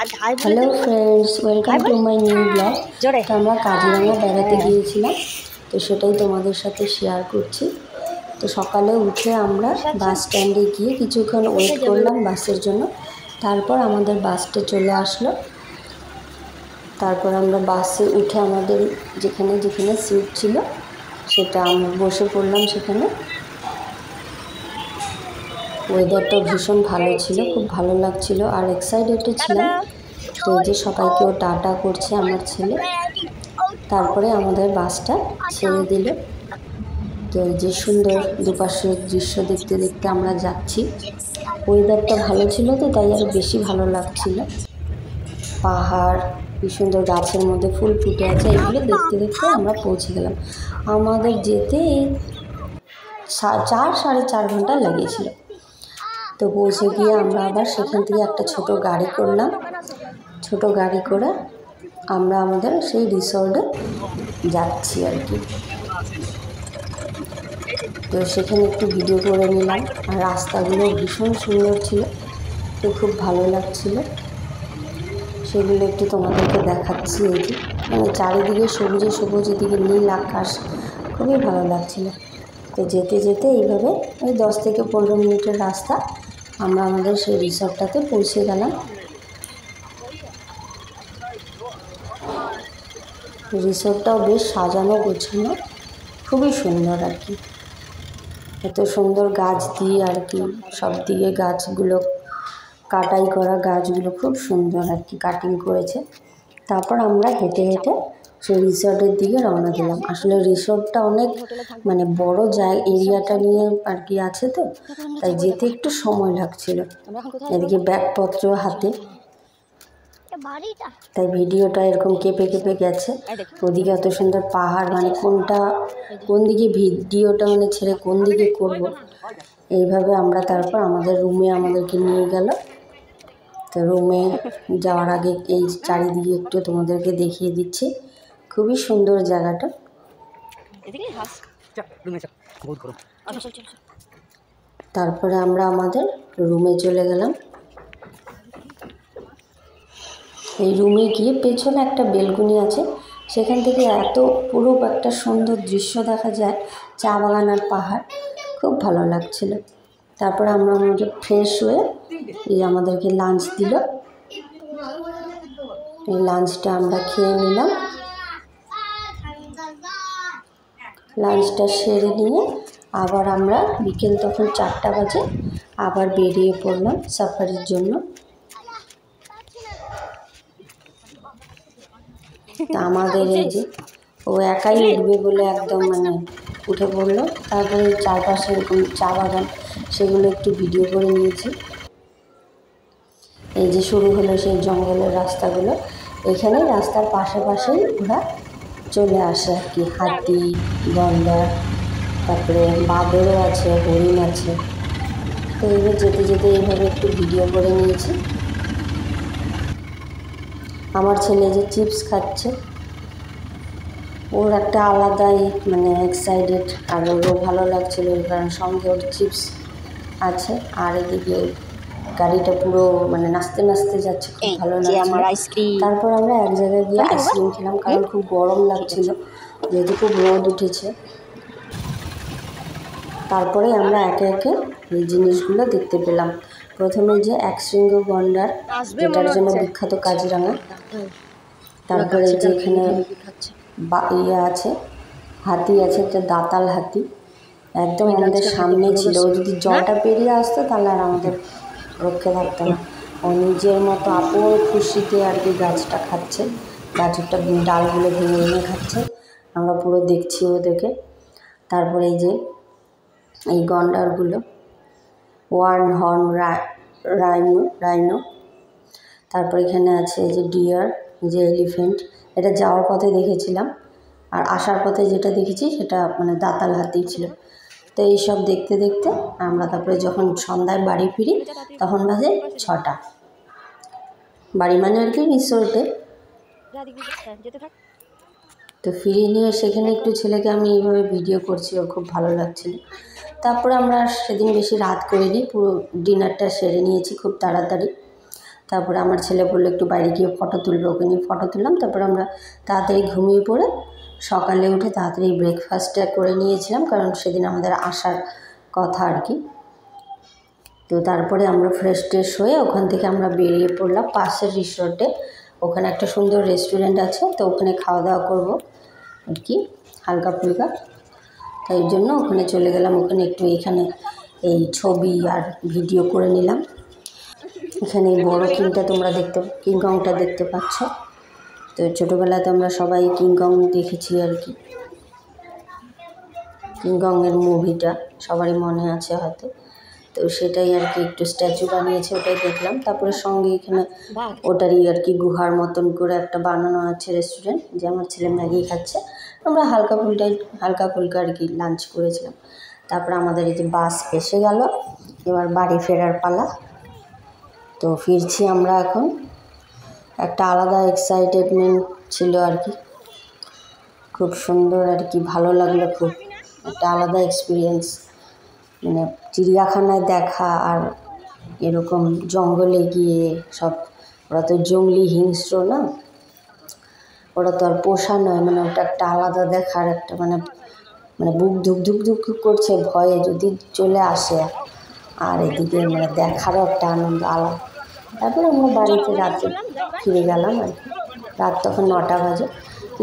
Hello friends, welcome to my new blog. তো আমরা কাজিরাঙা বেড়াতে গিয়েছিলাম, তো সেটাই তোমাদের সাথে শেয়ার করছি। তো সকালে উঠে আমরা বাস স্ট্যান্ডে গিয়ে কিছুক্ষণ ওয়েট করলাম বাসের জন্য। তারপর আমাদের বাসটা চলে আসলো। তারপর আমরা বাসে উঠে আমাদের যেখানে যেখানে সিট ছিল সেটা আমরা বসে পড়লাম সেখানে। ওয়েদারটা ভীষণ ভালো ছিল, খুব ভালো লাগছিল আর এক্সাইটেডও ছিলাম। তো এই যে সবাইকেও টাটা করছে আমার ছেলে। তারপরে আমাদের বাসটা ছেড়ে দিল। তো এই যে সুন্দর দুপাশের দৃশ্য দেখতে দেখতে আমরা যাচ্ছি। ওয়েদারটা ভালো ছিল তো তাই আরও বেশি ভালো লাগছিল। পাহাড়, কি সুন্দর গাছের মধ্যে ফুল ফুটে আছে, এগুলো দেখতে দেখতে আমরা পৌঁছে গেলাম। আমাদের যেতে 4-4.5 ঘন্টা লেগেছিল। তো পৌঁছে গিয়ে আমরা আবার সেখান থেকে একটা ছোট গাড়ি করলাম। ছোট গাড়ি করে আমরা আমাদের সেই রিসর্টে যাচ্ছি আর কি। তো সেখানে একটু ভিডিও করে নিলাম আর রাস্তাগুলো ভীষণ সুন্দর ছিল, তো খুব ভালো লাগছিল। সেগুলো একটু তোমাদেরকে দেখাচ্ছি। এই যে মানে চারিদিকে সবুজে সবুজ, এদিকে নীল আকাশ, খুবই ভালো লাগছিল। তো যেতে যেতে এইভাবে ওই 10 থেকে 15 মিনিটের রাস্তা আমরা আমাদের সেই রিসর্টটাতে পৌঁছে গেলাম। রিসর্টটাও বেশ সাজানো গোছানো, খুবই সুন্দর আর কি। এত সুন্দর গাছ দিয়ে আর কি, সব দিকে গাছগুলো কাটাই করা, গাছগুলো খুব সুন্দর আর কি কাটিং করেছে। তারপর আমরা হেঁটে হেঁটে সেই রিসর্টের দিকে রওনা দিলাম। আসলে রিসর্টটা অনেক মানে বড় এরিয়াটা নিয়ে আর কি আছে, তো তাই যেতে একটু সময় লাগছিল। এদিকে ব্যাগপত্র হাতে, তাই ভিডিওটা এরকম কেঁপে কেঁপে গেছে। ওদিকে এত সুন্দর পাহাড়, মানে কোন দিকে ভিডিওটা মানে ছেড়ে কোন দিকে করব, এইভাবে আমরা তারপর আমাদের রুমে আমাদেরকে নিয়ে গেল। তো রুমে যাওয়ার আগে এই চারিদিকে একটু তোমাদেরকে দেখিয়ে দিচ্ছি, খুবই সুন্দর জায়গাটা। তারপরে আমরা আমাদের রুমে চলে গেলাম। এই রুমে গিয়ে পেছনে একটা বেলকনি আছে, সেখান থেকে এত পুরো একটা সুন্দর দৃশ্য দেখা যায়, চা বাগান আর পাহাড়, খুব ভালো লাগছিল। তারপরে আমরা আমাদের ফ্রেশ হয়ে আমাদেরকে লাঞ্চ দিল। এই লাঞ্চটা আমরা খেয়ে নিলাম। লাঞ্চটা সেরে নিয়ে আবার আমরা বিকেল তখন 4টা বাজে আবার বেরিয়ে পড়লাম সাফারির জন্য। আমাদের এই যে ও একাই উঠবে বলে একদম মানে উঠে পড়লো। তারপরে চারপাশে এরকম চা বাগান, সেগুলো একটু ভিডিও করে নিয়েছি। এই যে শুরু হলো সেই জঙ্গলের রাস্তাগুলো, এখানে রাস্তার পাশাপাশি ওরা চলে আসে আর কি। হাতি, গন্ডার, তারপরে বাঁদরও আছে, হরিণ আছে। তো এইভাবে যেতে যেতে এইভাবে একটু ভিডিও করে নিয়েছি। আমার ছেলে যে চিপস খাচ্ছে, ওর একটা আলাদাই মানে এক্সাইটেড, আর ওরও ভালো লাগছিল কারণ সঙ্গে ওর চিপস আছে। আর এদিকে গাড়িটা পুরো মানে নাচতে নাচতে যাচ্ছে, খুব ভালো লাগছে। তারপর আমরা এক জায়গায় গিয়ে আইসক্রিম খেলাম, কারণ খুব গরম লাগছিল যেহেতু খুব রোদ উঠেছে। তারপরে আমরা একে একে এই জিনিসগুলো দেখতে পেলাম। প্রথমে যে একশৃঙ্গ গন্ডার, যেটার জন্য বিখ্যাত কাজিরাঙা। তারপরে যে এখানে আছে, হাতি আছে, একটা দাঁতাল হাতি, একদম আমাদের সামনে ছিল। ও যদি জলটা পেরিয়ে আসতো তাহলে আর আমাদের রক্ষে থাকতো না। ও নিজের মতো আপন খুশিতে আর কি গাছটা খাচ্ছে, গাছটা ডালগুলো ভেঙে ভেঙে খাচ্ছে, আমরা পুরো দেখছি ওদেরকে। তারপরে এই যে এই গন্ডারগুলো, ওয়ান হর্ন রাইনো। তারপর এখানে আছে এই যে ডিয়ার, যে এলিফ্যান্ট, এটা যাওয়ার পথে দেখেছিলাম। আর আসার পথে যেটা দেখেছি সেটা মানে দাঁতাল হাতি ছিল। তো এইসব দেখতে দেখতে আমরা তারপরে যখন সন্ধ্যায় বাড়ি ফিরি তখন বাজে 6টা। বাড়ি মানে আর কি রিসোর্টে। তো ফিরিয়ে নিয়ে সেখানে একটু ছেলেকে আমি এইভাবে ভিডিও করছি, ওর খুব ভালো লাগছিল। তারপরে আমরা সেদিন বেশি রাত করিনি, পুরো ডিনারটা সেরে নিয়েছি খুব তাড়াতাড়ি। তারপরে আমার ছেলে বললো একটু বাইরে গিয়ে ফটো তুলবে, ওকে নিয়ে ফটো তুললাম। তারপরে আমরা তাড়াতাড়ি ঘুমিয়ে পড়ে সকালে উঠে তাড়াতাড়ি ব্রেকফাস্টটা করে নিয়েছিলাম, কারণ সেদিন আমাদের আসার কথা আর কি। তো তারপরে আমরা ফ্রেশ ট্রেশ হয়ে ওখান থেকে আমরা বেরিয়ে পড়লাম পাশের রিসর্টে। ওখানে একটা সুন্দর রেস্টুরেন্ট আছে, তো ওখানে খাওয়া দাওয়া করবো আর কি হালকা ফুলকা। তাই জন্য ওখানে চলে গেলাম। ওখানে একটু এখানে এই ছবি আর ভিডিও করে নিলাম। এখানে এই বড় কিংকংটা দেখতে পাচ্ছ। তো ছোটোবেলাতে আমরা সবাই কিংকং দেখেছি আর কি, কিংকংয়ের মুভিটা সবারই মনে আছে হয়তো। তো সেটাই আর কি, একটু স্ট্যাচু বানিয়েছে, ওটাই দেখলাম। তারপরে সঙ্গে এখানে ওটারই আর কি গুহার মতন করে একটা বানানো আছে রেস্টুরেন্ট, যে আমার ছেলে ম্যাগি খাচ্ছে। আমরা হালকা ফুলকা আর কি লাঞ্চ করেছিলাম। তারপরে আমাদের এই যে বাস এসে গেল, এবার বাড়ি ফেরার পালা। তো ফিরছি আমরা এখন। একটা আলাদা এক্সাইটেডমেন্ট ছিল আর কি, খুব সুন্দর আর কি, ভালো লাগলো খুব। একটা আলাদা এক্সপিরিয়েন্স, মানে চিড়িয়াখানায় দেখা আর এরকম জঙ্গলে গিয়ে সব। ওরা তো জঙ্গলি হিংস্র না, ওরা তো আর পোষা নয়, মানে ওটা একটা আলাদা দেখার একটা মানে বুক ধুক করছে ভয়ে যদি চলে আসে। আর এদিকে মানে দেখারও একটা আনন্দ আলাদা। তারপরে আমরা বাড়িতে রাতে ফিরে গেলাম আর কি, রাত তখন 9টা বাজে। তো